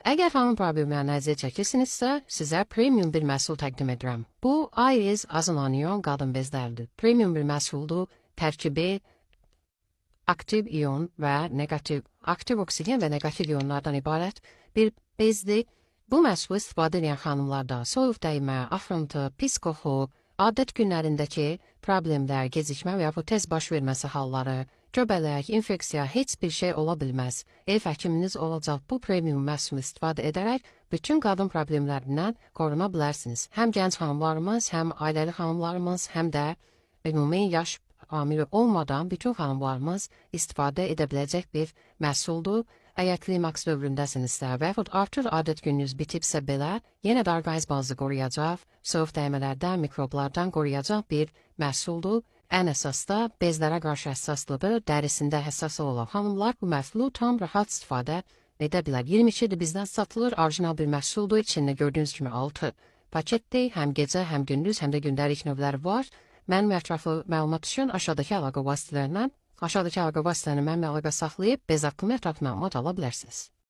Əgər xanım problemlərinə əziyyət çəkirsinizsə, sizə premium bir məhsul təqdim edirəm. Bu, Iris azılanyon qadın bezləridir. Premium bir məhsuldur, tərkibi aktiv iyon və negativ, aktiv oksigen və negativ iyonlardan ibarət bir bezdir. Bu məhsulu istifadə edən xanımlarda soyuq dəymə, afrıntı, pis qoxu, adət günlərindəki problemlər, gecikmə və yaxud tez baş verməsi halları, göbələk, infeksiya, heç bir şey ola bilməz. Ev həkiminiz olacaq bu premium məhsulu istifadə edərək bütün qadın problemlərindən qoruna bilərsiniz. Həm gənc xanımlarımız, həm ailəli xanımlarımız, həm də ümumi yaş amili olmadan bütün xanımlarımız istifadə edə biləcək bir məhsuldur. Əgər klimaks dövründəsinizsə və yaxud artır adət gününüz bitibsə belə, yenə də orqanizmanızı qoruyacaq, soyuq dəymələrdən, mikroblardan qoruyacaq bir məhsuldur. Ən əsas da bezlərə qarşı həssaslığı, dərisində həssas olan xanımlar bu məhsulu tam rahat istifadə edə bilər. 22-dir bizdən satılır, orijinal bir məhsuldur. İçində gördüyünüz kimi 6 paketdir. Həm gecə, həm gündüz, həm də gündəlik növləri var. Mənim ətraflı məlumat üçün aşağıdakı əlaqə vasitələrindən mənimlə əlaqə saxlayıb bez haqqında ətraflı məlumat ala bilərsiniz.